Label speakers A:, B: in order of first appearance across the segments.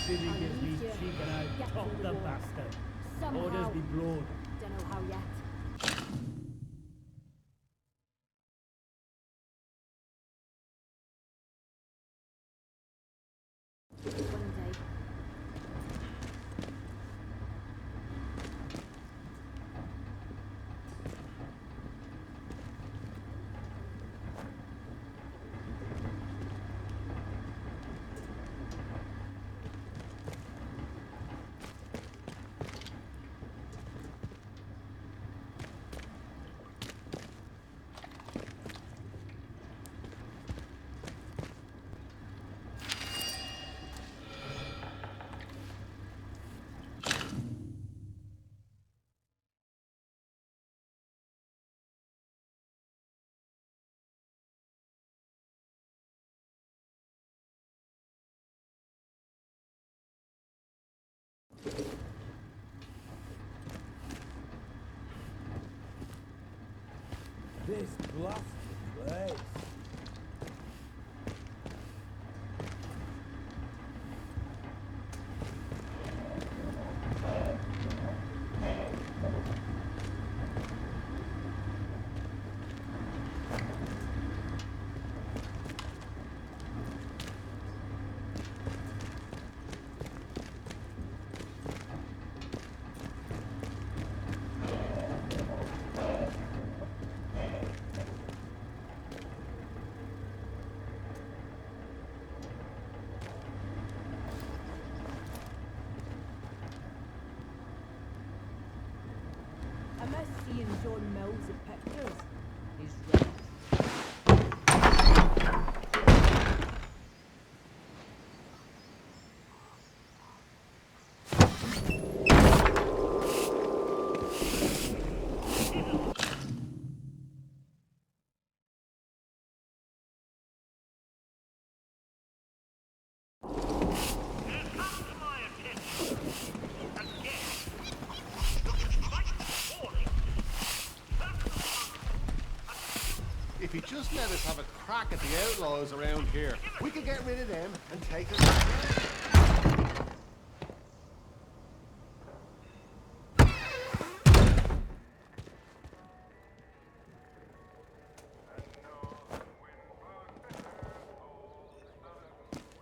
A: city gives me cheek and I'll top the bastard. Orders be blowed.
B: Dunno how yet. One day.
C: This blasted place.
B: I must see in John Mills at pictures. He's right.
D: If you just let us have a crack at the outlaws around here, we could get rid of them and take them back.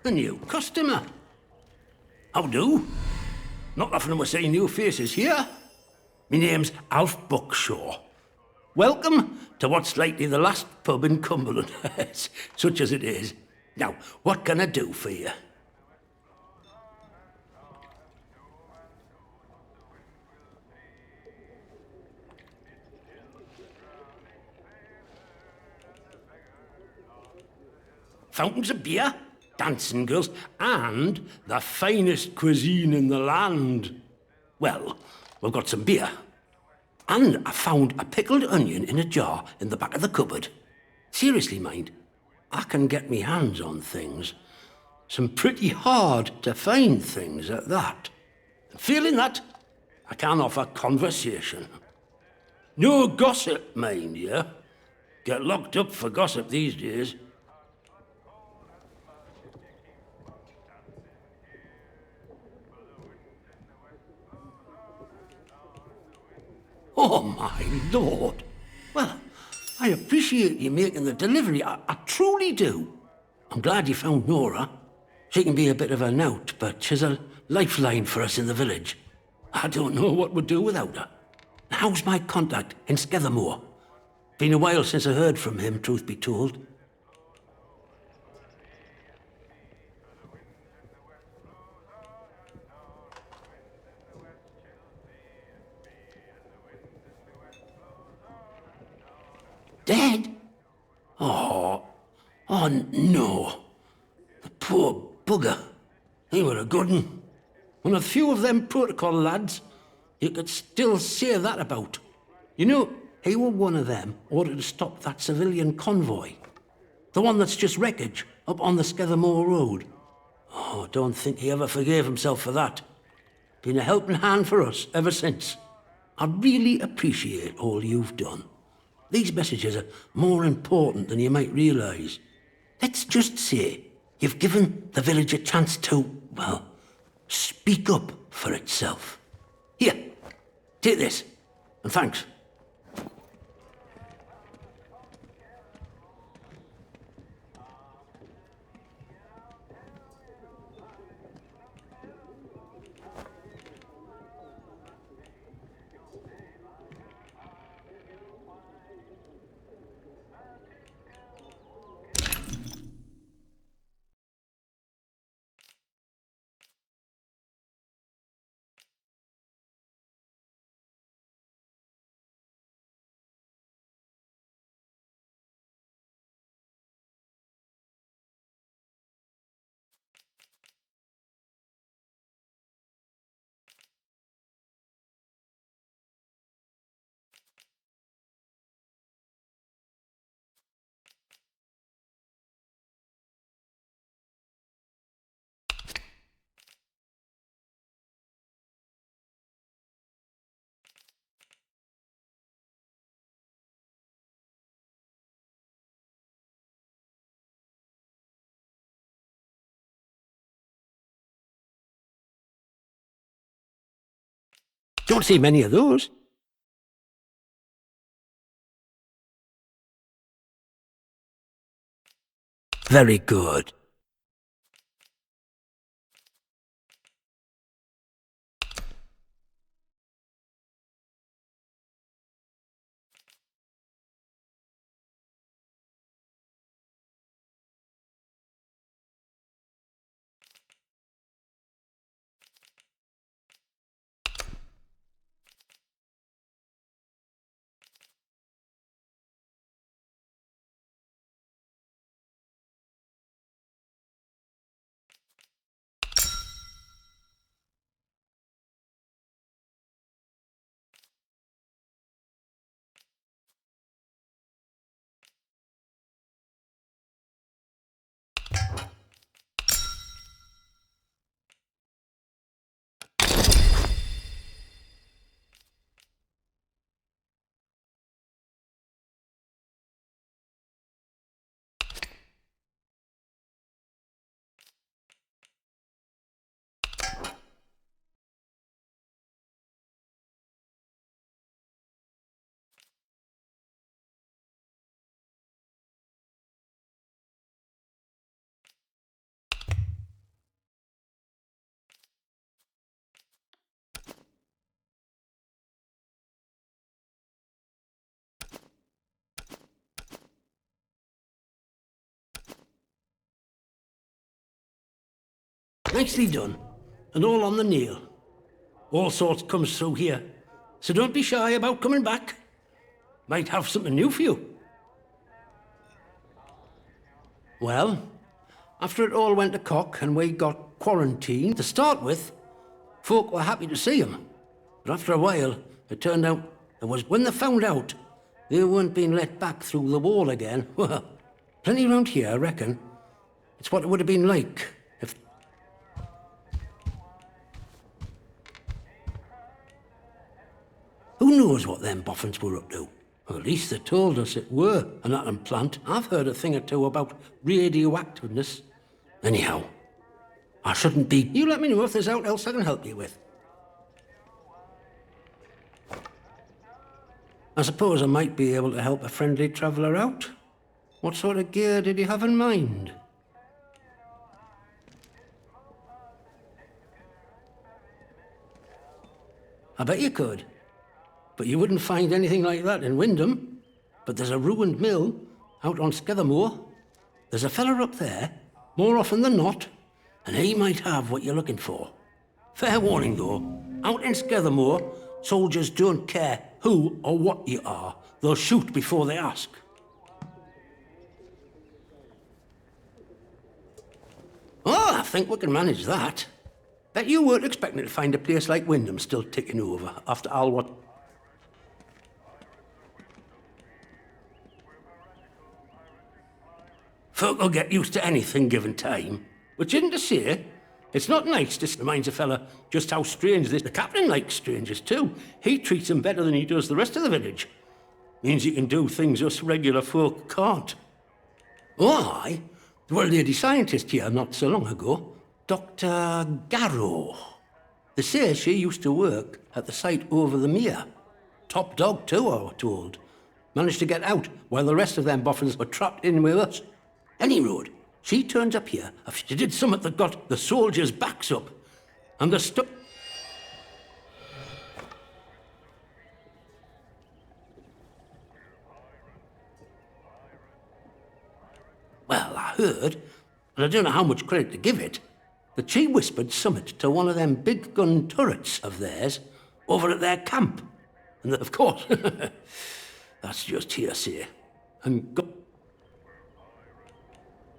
E: A new customer. How do? Not often we're seeing new faces here. My name's Alf Buckshaw. Welcome to what's likely the last pub in Cumberland, such as it is. Now, what can I do for you? Fountains of beer, dancing girls, and the finest cuisine in the land. Well, we've got some beer. And I found a pickled onion in a jar in the back of the cupboard. Seriously, mind, I can get me hands on things. Some pretty hard to find things at that. And feeling that, I can offer conversation. No gossip, mind you. Get locked up for gossip these days. Oh, my lord. Well, I appreciate you making the delivery. I truly do. I'm glad you found Nora. She can be a bit of a knout, but she's a lifeline for us in the village. I don't know what we'd do without her. How's my contact in Skethermore? Been a while since I heard from him, truth be told. Dead? Oh no. The poor bugger. He were a good un. One of the few of them protocol lads you could still say that about. You know, he were one of them ordered to stop that civilian convoy. The one that's just wreckage up on the Skethermore Road. Oh, don't think he ever forgave himself for that. Been a helping hand for us ever since. I really appreciate all you've done. These messages are more important than you might realise. Let's just say you've given the village a chance to, well, speak up for itself. Here, take this, and thanks. Don't see many of those. Very good. Nicely done, and all on the nail. All sorts comes through here, so don't be shy about coming back. Might have something new for you. Well, after it all went to cock and we got quarantined to start with, folk were happy to see him. But after a while, it turned out it was when they found out they weren't being let back through the wall again. Well, plenty around here, I reckon. It's what it would have been like if... Who knows what them boffins were up to? Well, at least they told us it were an atom plant. I've heard a thing or two about radioactiveness. Anyhow, I shouldn't be... You let me know if there's aught else I can help you with. I suppose I might be able to help a friendly traveller out. What sort of gear did you have in mind? I bet you could. But you wouldn't find anything like that in Wyndham. But there's a ruined mill out on Skethermore. There's a fella up there, more often than not, and he might have what you're looking for. Fair warning, though. Out in Skethermore, soldiers don't care who or what you are. They'll shoot before they ask. Oh, I think we can manage that. Bet you weren't expecting to find a place like Wyndham still ticking over after all what... Folk will get used to anything given time. Which isn't to say, it's not nice to remind a fella just how strange this... The captain likes strangers too. He treats them better than he does the rest of the village. Means he can do things us regular folk can't. Oh, aye. There was a lady scientist here not so long ago. Dr. Garrow. They say she used to work at the site over the mere. Top dog too, I was told. Managed to get out while the rest of them boffins were trapped in with us. Any road, she turns up here after she did something that got the soldiers' backs up. And the stuff... Well, I heard, and I don't know how much credit to give it, that she whispered summit to one of them big gun turrets of theirs over at their camp. And that, of course, that's just hearsay. And go...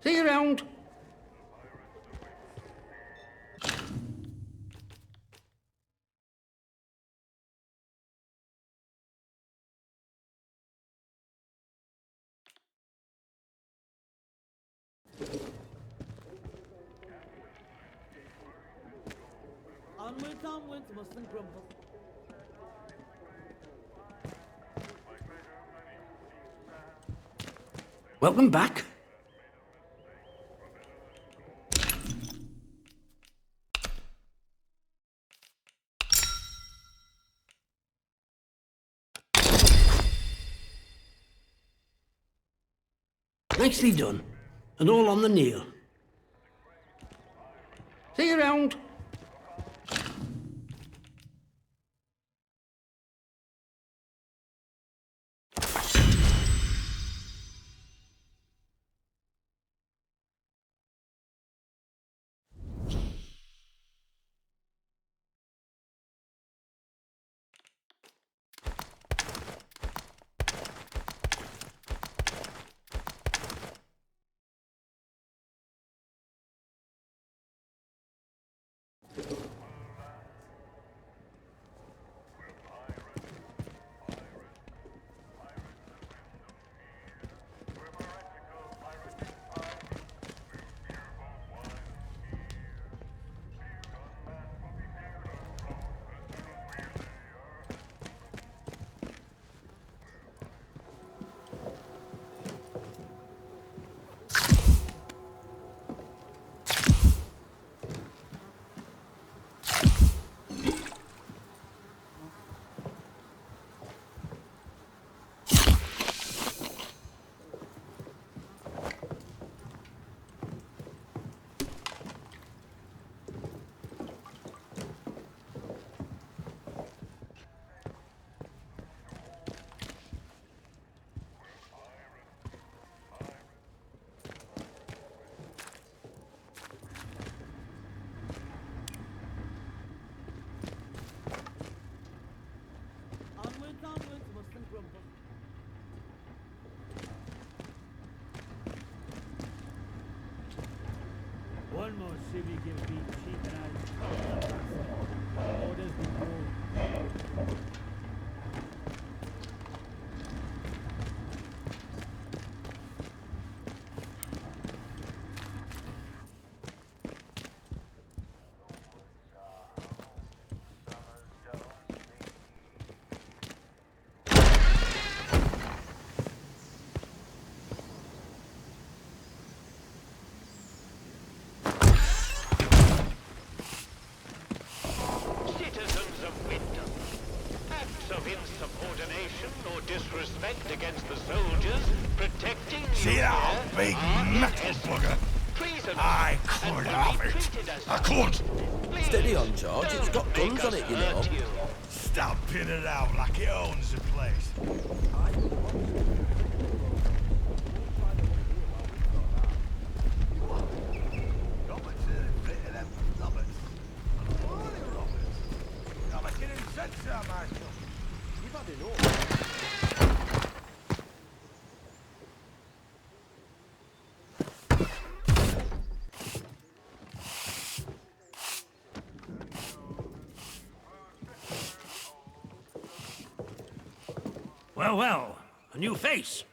E: See you around.
A: Onwards, mustn't grumble.
E: Welcome back. Nicely done. And all on the nail. See you around.
A: Onwards, mustn't grumble. One more civvy give me cheap and I'll top the bastard. Orders be broke.
F: Disrespect against the soldiers, protecting you.
C: See that big metal bugger? I could have it. I could.
G: Steady on, George. It's got guns on it, you know.
C: Stop pinning it out like it owns the place.
E: Well, well, a new face.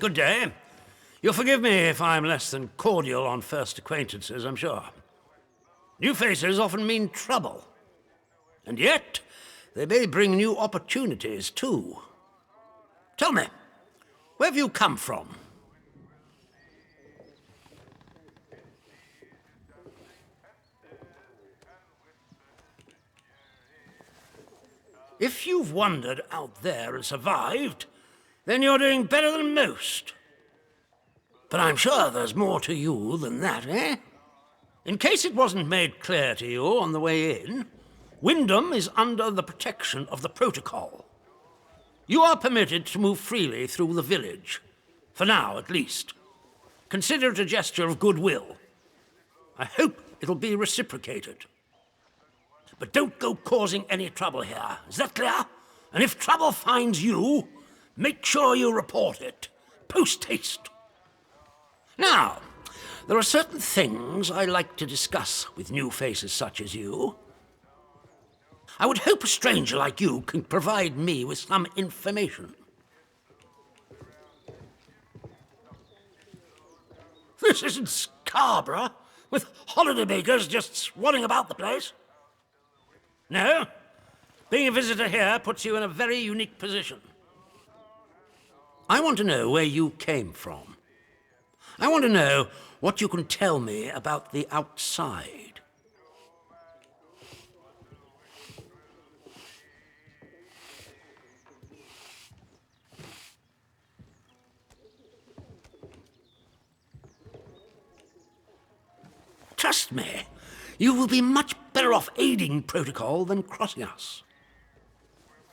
E: good day. You'll forgive me if I'm less than cordial on first acquaintances, I'm sure. New faces often mean trouble. And yet, they may bring new opportunities, too. Tell me, where have you come from? If you've wandered out there and survived, then you're doing better than most. But I'm sure there's more to you than that, eh? In case it wasn't made clear to you on the way in, Wyndham is under the protection of the protocol. You are permitted to move freely through the village. For now, at least. Consider it a gesture of goodwill. I hope it'll be reciprocated. But don't go causing any trouble here. Is that clear? And if trouble finds you, make sure you report it. Post haste. Now, there are certain things I like to discuss with new faces such as you. I would hope a stranger like you can provide me with some information. This isn't Scarborough, with holidaymakers just swanning about the place. No, being a visitor here puts you in a very unique position. I want to know where you came from. I want to know what you can tell me about the outside. Trust me, you will be much better off aiding protocol than crossing us.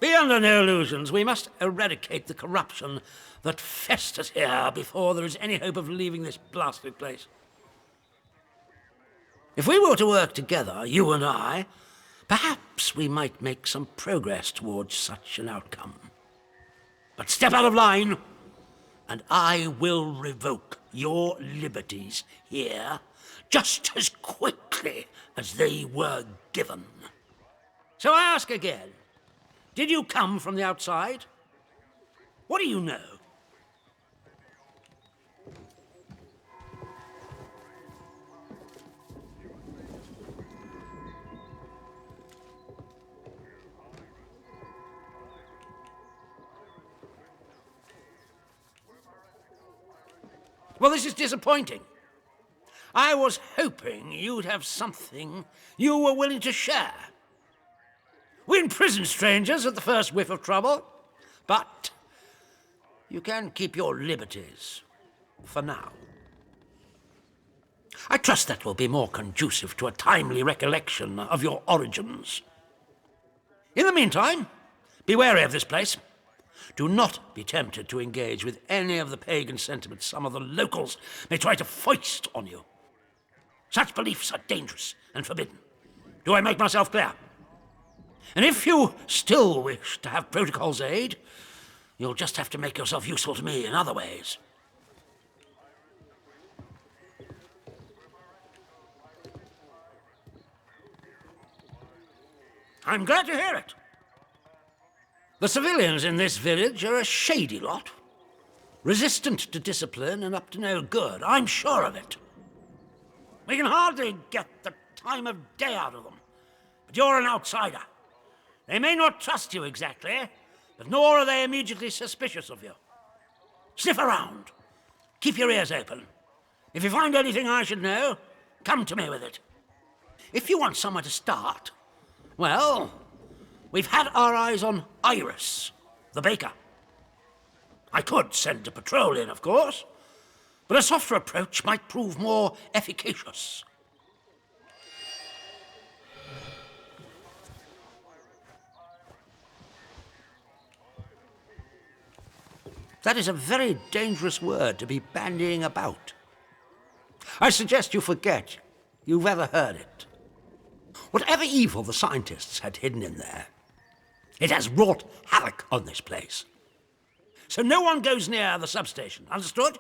E: Be under no illusions. We must eradicate the corruption that festers here before there is any hope of leaving this blasted place. If we were to work together, you and I, perhaps we might make some progress towards such an outcome. But step out of line, and I will revoke your liberties here just as quickly as they were given. So I ask again, did you come from the outside? What do you know? Well, this is disappointing. I was hoping you'd have something you were willing to share. We imprison strangers at the first whiff of trouble, but you can keep your liberties for now. I trust that will be more conducive to a timely recollection of your origins. In the meantime, be wary of this place. Do not be tempted to engage with any of the pagan sentiments some of the locals may try to foist on you. Such beliefs are dangerous and forbidden. Do I make myself clear? And if you still wish to have protocol's aid, you'll just have to make yourself useful to me in other ways. I'm glad to hear it. The civilians in this village are a shady lot, resistant to discipline and up to no good. I'm sure of it. We can hardly get the time of day out of them. But you're an outsider. They may not trust you exactly, but nor are they immediately suspicious of you. Sniff around. Keep your ears open. If you find anything I should know, come to me with it. If you want somewhere to start, well, we've had our eyes on Iris, the baker. I could send a patrol in, of course, but a softer approach might prove more efficacious. That is a very dangerous word to be bandying about. I suggest you forget you've ever heard it. Whatever evil the scientists had hidden in there, it has wrought havoc on this place. So no one goes near the substation, understood?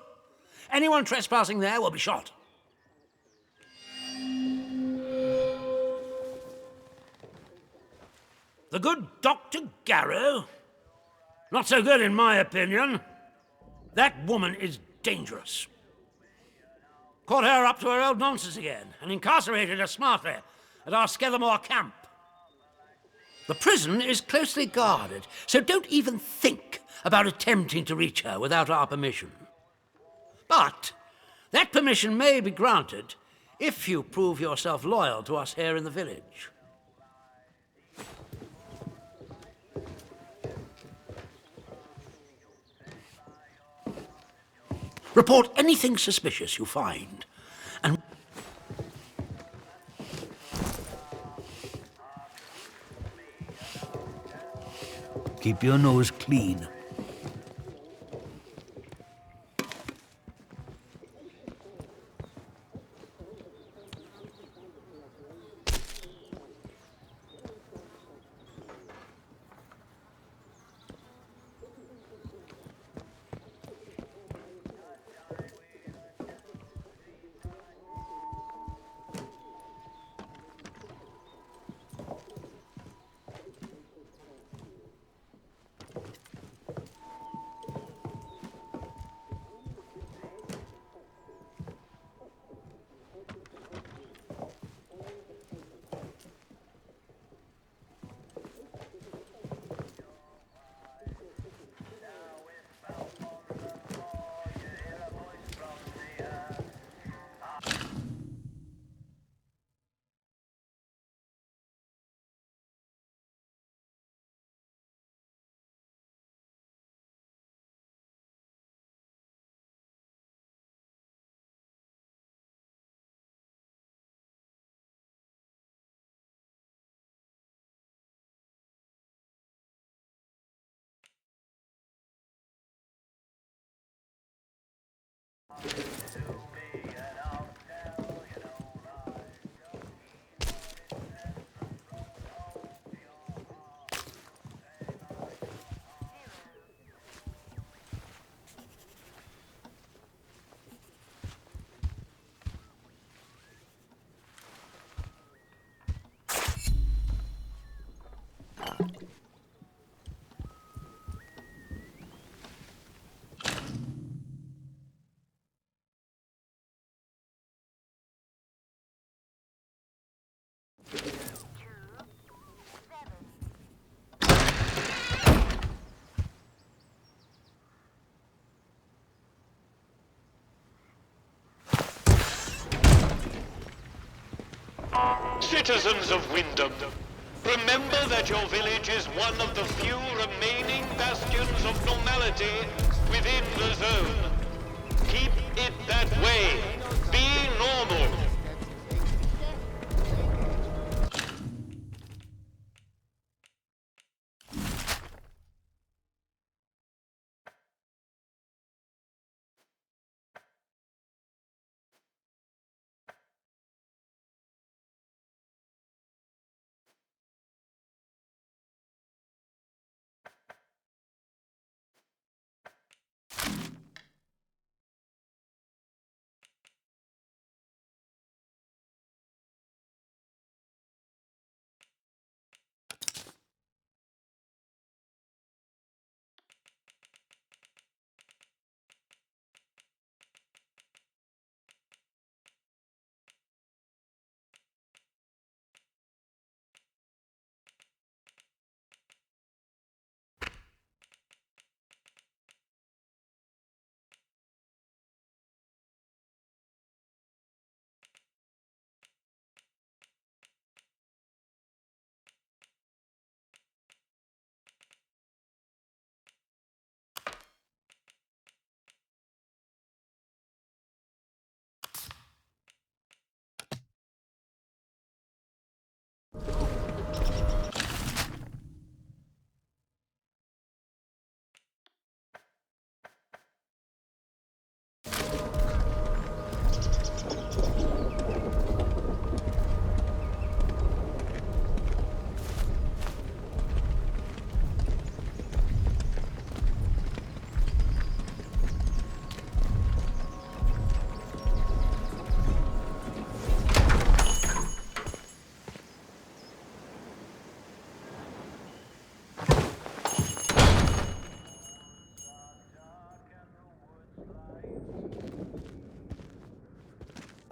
E: Anyone trespassing there will be shot. The good Dr. Garrow? Not so good in my opinion. That woman is dangerous. Caught her up to her old nonsense again and incarcerated her smartly at our Skellamore camp. The prison is closely guarded, so don't even think about attempting to reach her without our permission. But that permission may be granted if you prove yourself loyal to us here in the village. Report anything suspicious you find, and
H: keep your nose clean.
F: Citizens of Wyndham, remember that your village is one of the few remaining bastions of normality within the zone. Keep it that way. Be normal.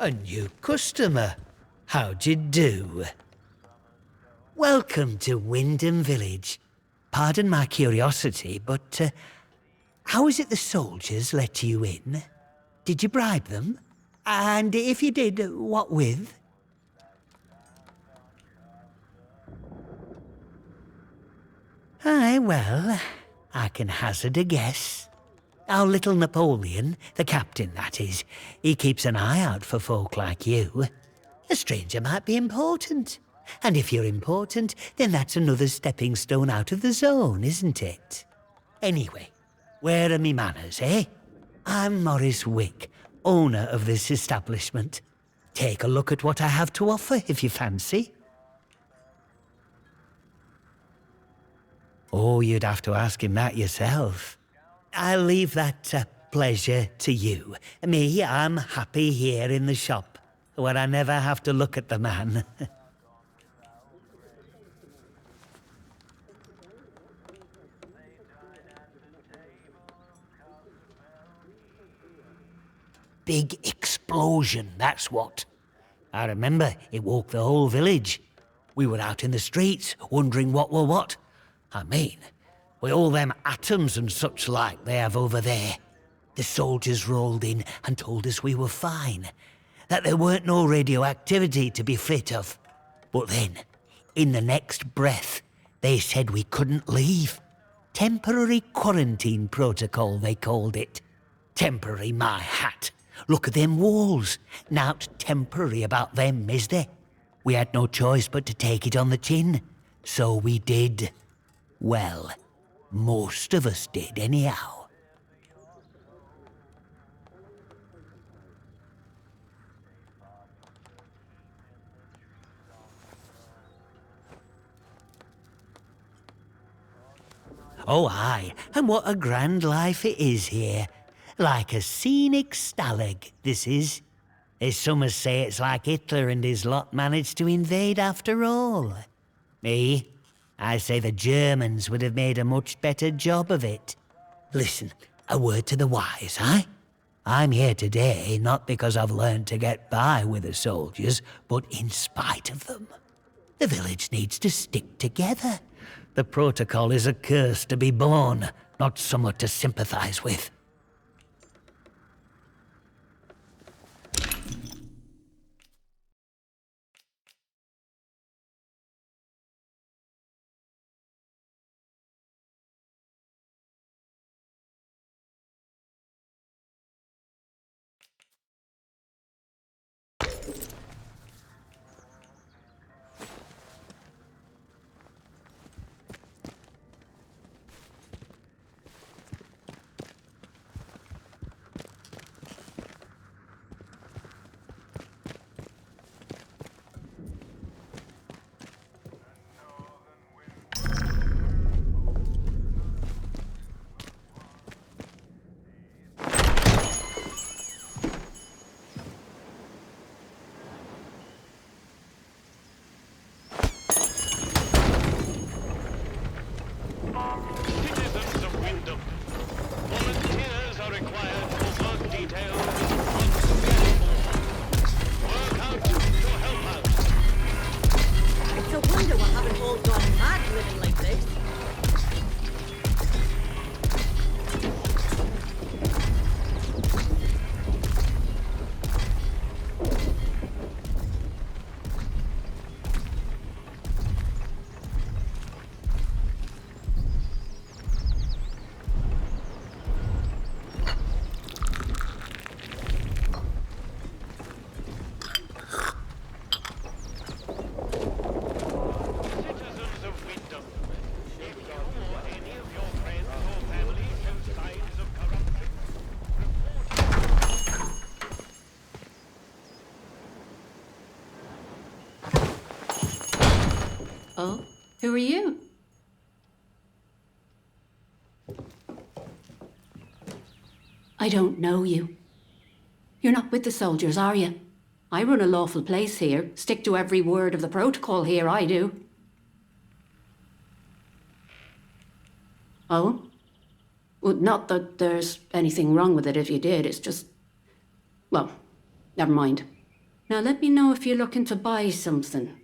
H: A new customer. How'd you do? Welcome to Wyndham Village. Pardon my curiosity, but how is it the soldiers let you in? Did you bribe them? And if you did, what with? Aye, well, I can hazard a guess. Our little Napoleon, the captain that is, he keeps an eye out for folk like you. A stranger might be important. And if you're important, then that's another stepping stone out of the zone, isn't it? Anyway, where are me manners, eh? I'm Maurice Wick, owner of this establishment. Take a look at what I have to offer if you fancy. Oh, you'd have to ask him that yourself. I'll leave that pleasure to you. Me, I'm happy here in the shop, where I never have to look at the man. Big explosion, that's what. I remember it woke the whole village. We were out in the streets, wondering what were what. I mean, with all them atoms and such like they have over there. The soldiers rolled in and told us we were fine, that there weren't no radioactivity to be frit of. But then, in the next breath, they said we couldn't leave. Temporary quarantine protocol, they called it. Temporary, my hat. Look at them walls. Nowt temporary about them, is there? We had no choice but to take it on the chin. So we did. Well, most of us did anyhow. Oh aye, and what a grand life it is here. Like a scenic stalag, this is. As some say it's like Hitler and his lot managed to invade after all. Me, I say the Germans would have made a much better job of it. Listen, a word to the wise, eh? I'm here today not because I've learned to get by with the soldiers, but in spite of them. The village needs to stick together. The protocol is a curse to be born, not somewhat to sympathize with.
F: Citizens of Wyndham, volunteers are required for work details on Atomfall. Work out to help out.
B: It's a wonder we haven't all gone mad living like this.
F: Citizens of Wyndham, if you or any of your friends or family show signs of corruption,
I: Oh, who are you? I don't know you. You're not with the soldiers, are you? I run a lawful place here. Stick to every word of the protocol here, I do. Oh? Well, not that there's anything wrong with it if you did, it's just... Well, never mind. Now let me know if you're looking to buy something.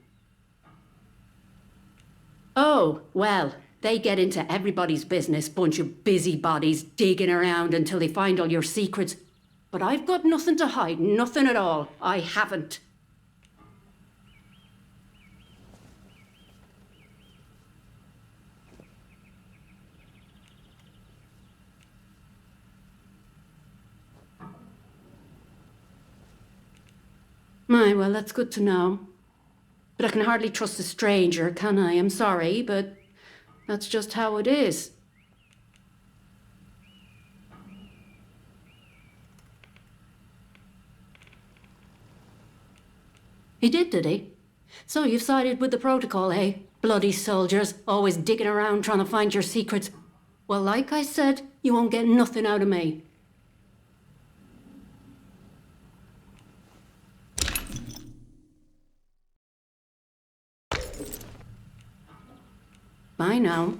I: Oh, well, they get into everybody's business, bunch of busybodies digging around until they find all your secrets. But I've got nothing to hide, nothing at all. I haven't. My, well, that's good to know. But I can hardly trust a stranger, can I? I'm sorry, but that's just how it is. He did he? So you've sided with the protocol, eh? Bloody soldiers, always digging around trying to find your secrets. Well, like I said, you won't get nothing out of me. Bye now.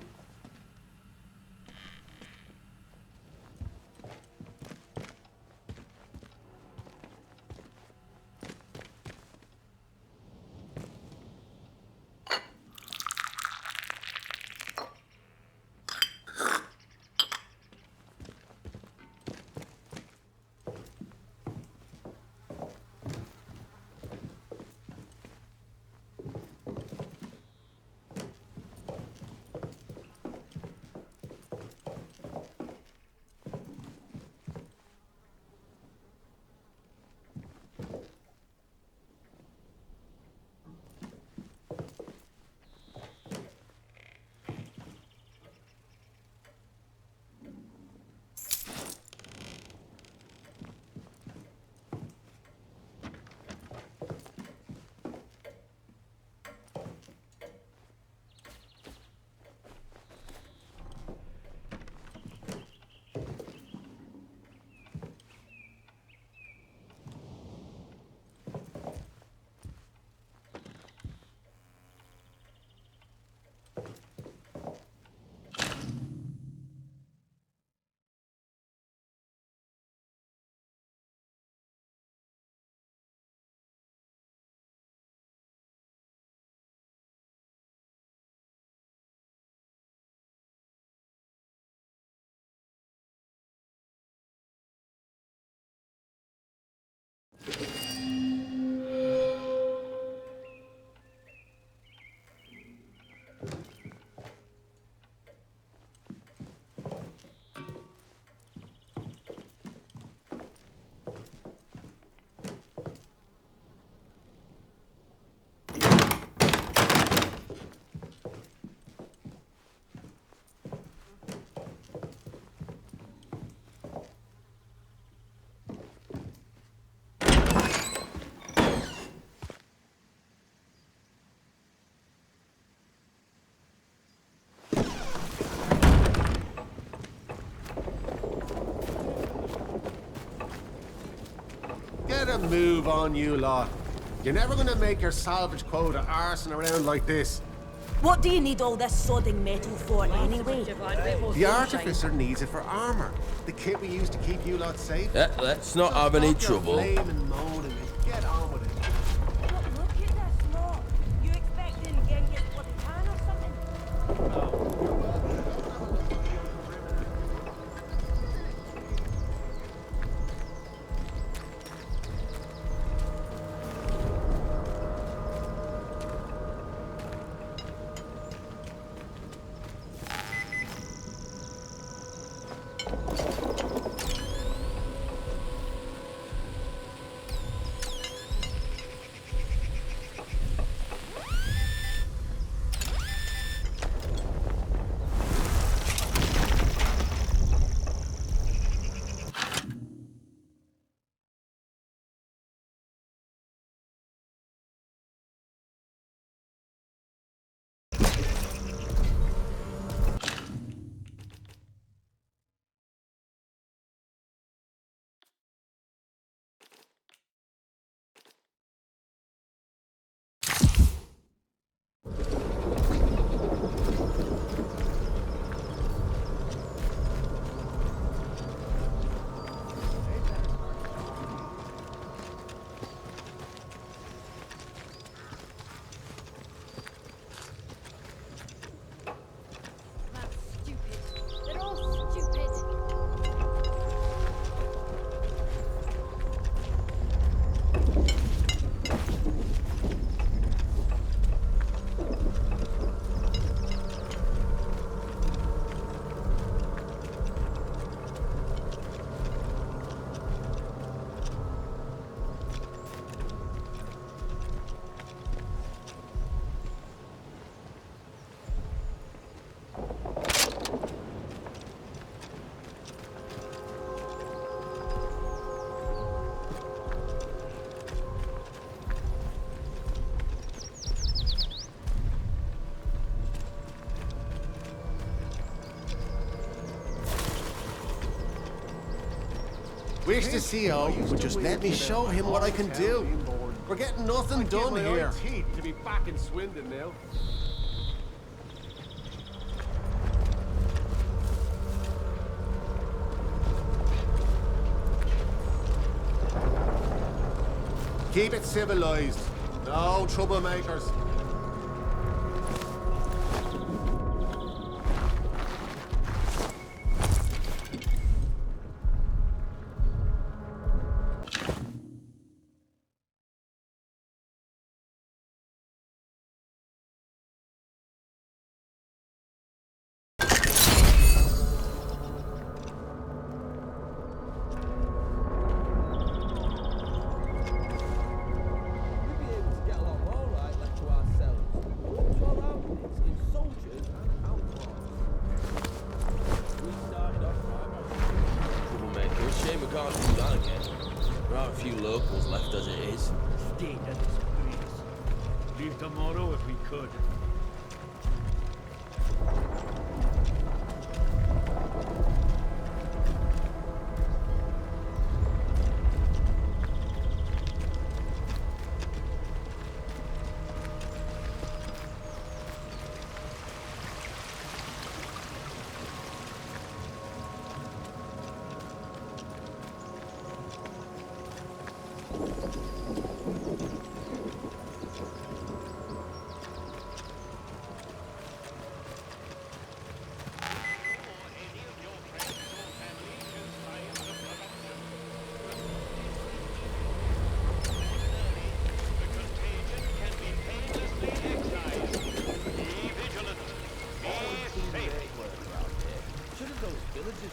D: Get a move on, you lot. You're never gonna make your salvage quota arsing around like this.
B: What do you need all this sodding metal for anyway?
D: The Artificer needs it for armor. The kit we use to keep you lot safe.
G: Let's not have any
D: Stop your
G: trouble.
D: flaming moaning and get on with it.
B: But look at this lot. You expecting Genghis Khan or something?
D: Wish the CEO would just let me show him what I can do. We're getting nothing done here. To be back in Swindon now. Keep it civilized. No troublemakers.
A: Leave tomorrow if we could.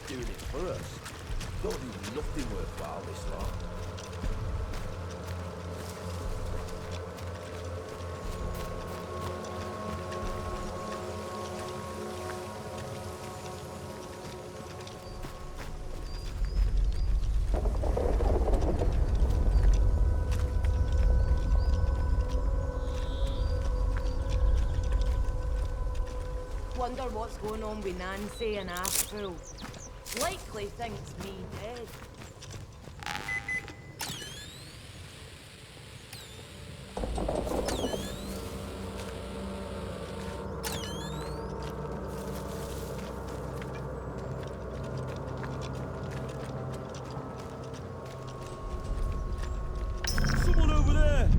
G: Doing it for us. Don't do nothing worthwhile this lot.
B: Wonder what's going on with Nancy and Atomfall. Likely thinks me dead.
A: Someone over there!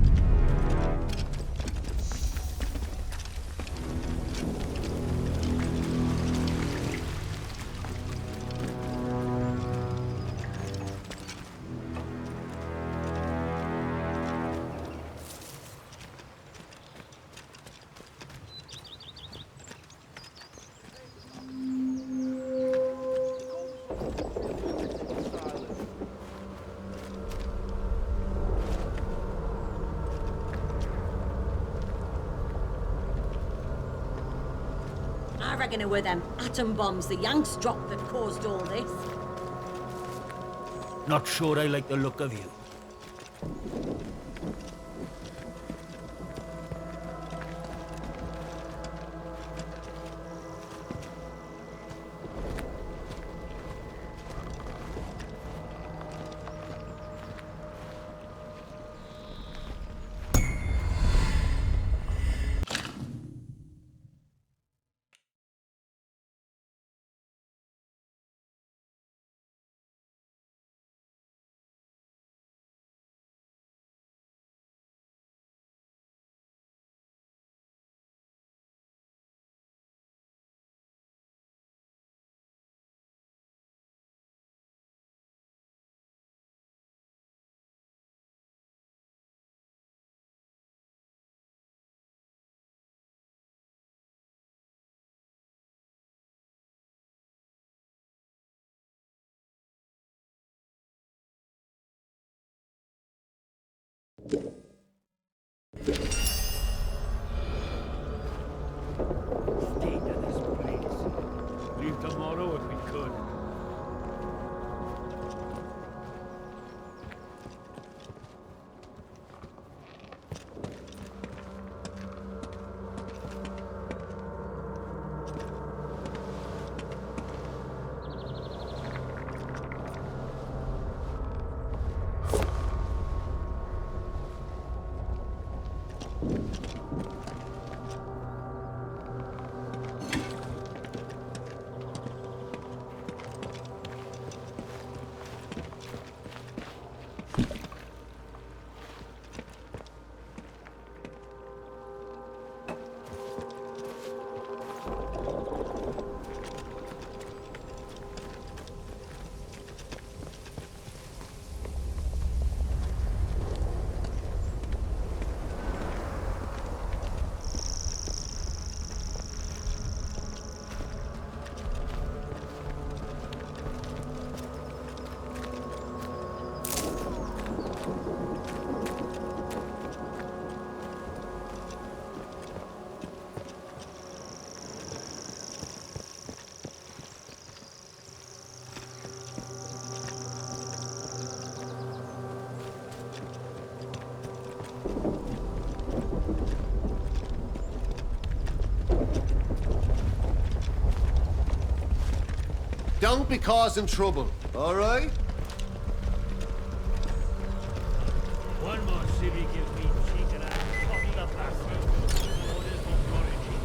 J: I reckon it were them atom bombs the Yanks dropped that caused all this.
H: Not sure I like the look of you.
D: don't be causing trouble, all right?
A: One more civic gives me cheek and I pop the bastard. Orders be prodigy.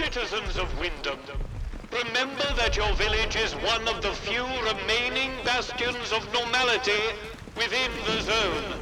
F: Citizens of Wyndham, remember that your village is one of the few remaining bastions of normality within the zone.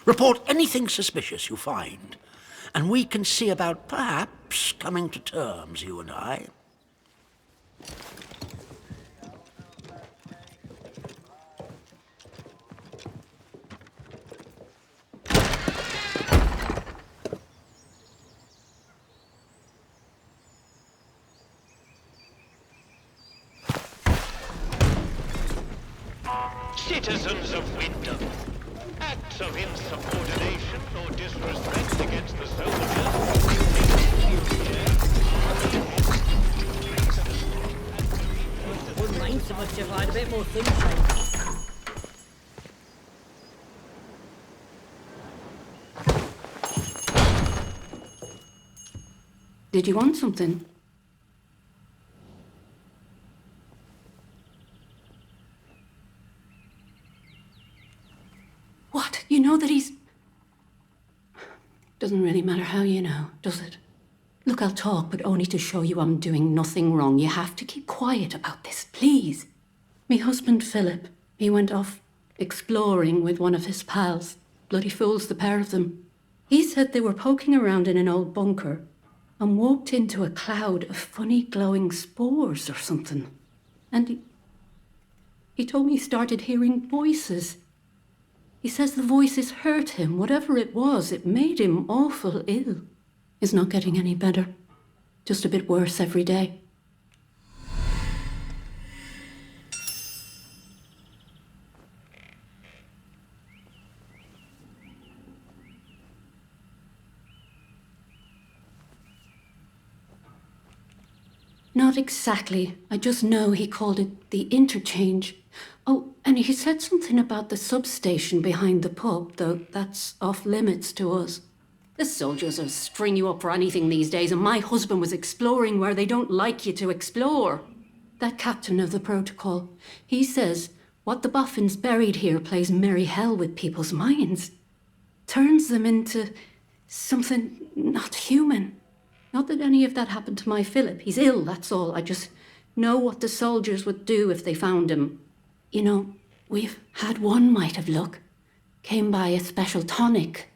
E: Report anything suspicious you find, and we can see about perhaps coming to terms, you and I.
F: Citizens of Wyndham, acts of insubordination or disrespect against the soldiers
J: Wouldn't mind so much if I had a bit more sunshine.
I: Did you want something? What? You know that he's... Doesn't really matter how you know, does it? Look, I'll talk, but only to show you I'm doing nothing wrong. You have to keep quiet about this, please. Me husband, Philip, he went off exploring with one of his pals. Bloody fools, the pair of them. He said they were poking around in an old bunker and walked into a cloud of funny glowing spores or something. And he told me he started hearing voices. He says the voices hurt him. Whatever it was, it made him awful ill. He's not getting any better. Just a bit worse every day. Not exactly. I just know he called it the interchange. Oh, and he said something about the substation behind the pub, though that's off limits to us. The soldiers will string you up for anything these days, and my husband was exploring where they don't like you to explore. That captain of the protocol, he says what the boffins buried here plays merry hell with people's minds. Turns them into something not human. Not that any of that happened to my Philip. He's ill, that's all. I just know what the soldiers would do if they found him. You know, we've had one mite of luck. Came by a special tonic,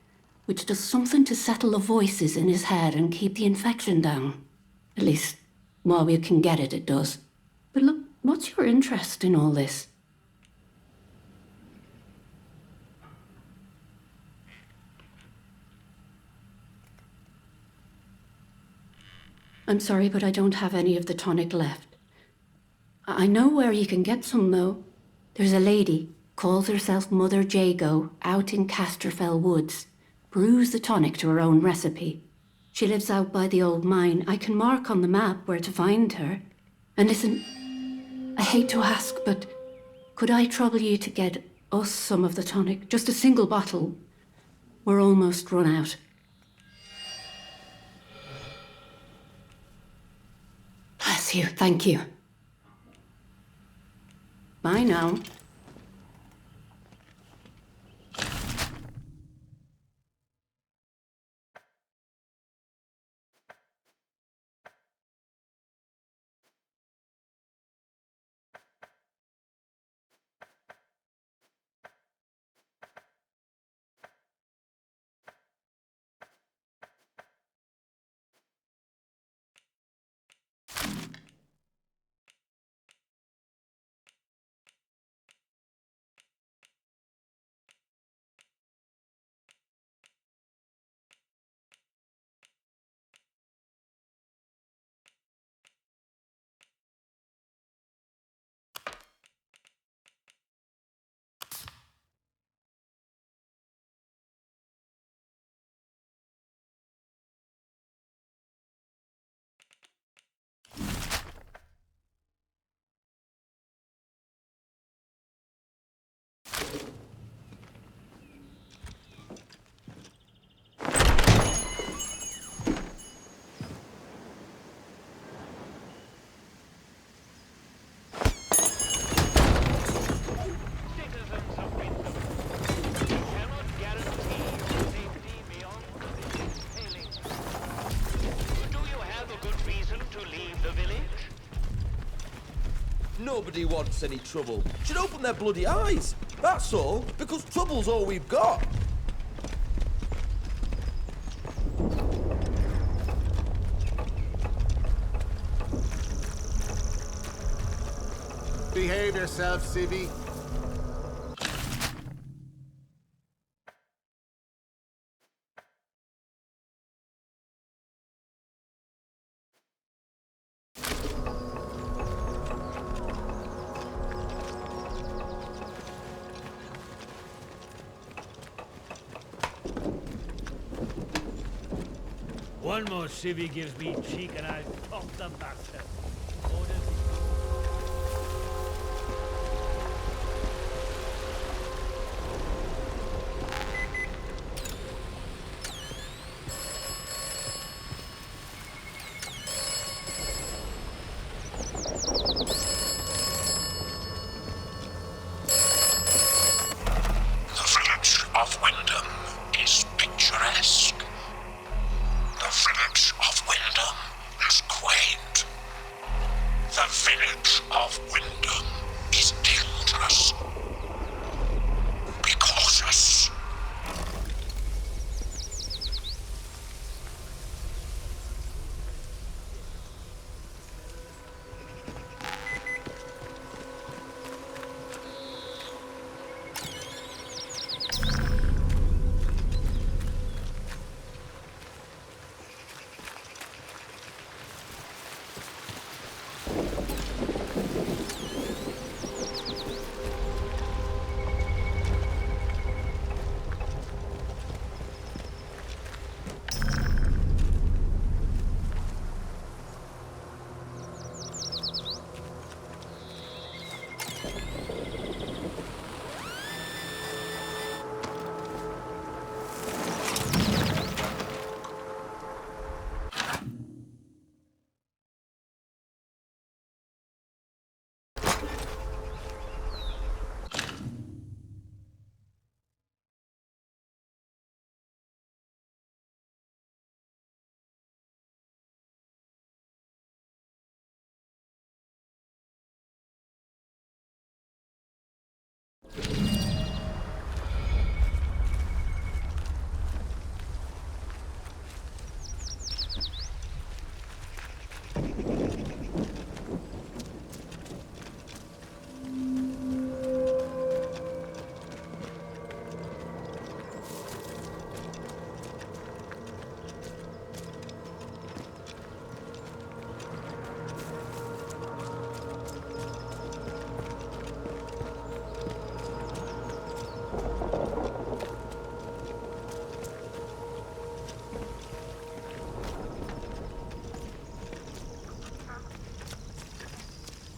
I: which does something to settle the voices in his head and keep the infection down. At least, while we can get it, it does. But look, what's your interest in all this? I'm sorry, but I don't have any of the tonic left. I know where you can get some, though. There's a lady, calls herself Mother Jago, out in Casterfell Woods. Brews the tonic to her own recipe. She lives out by the old mine. I can mark on the map where to find her. And listen, I hate to ask, but could I trouble you to get us some of the tonic? Just a single bottle. We're almost run out. Bless you, thank you. Bye now.
G: Nobody wants any trouble. Should open their bloody eyes. That's all, because trouble's all we've got.
D: Behave yourself, Civvy.
A: One more civvy gives me cheek and I'll pop the bastard. Orders.
E: The village of Wyndham is picturesque. The village of Wyndham is quaint. The village of Wyndham is dangerous. Be cautious.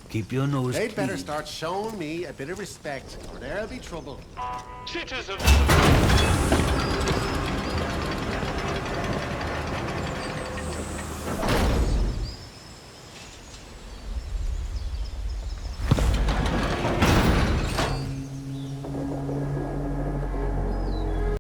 H: Keep your nose
D: They'd better
H: clean.
D: start showing me a bit of respect, or there'll be trouble.
F: Citizens.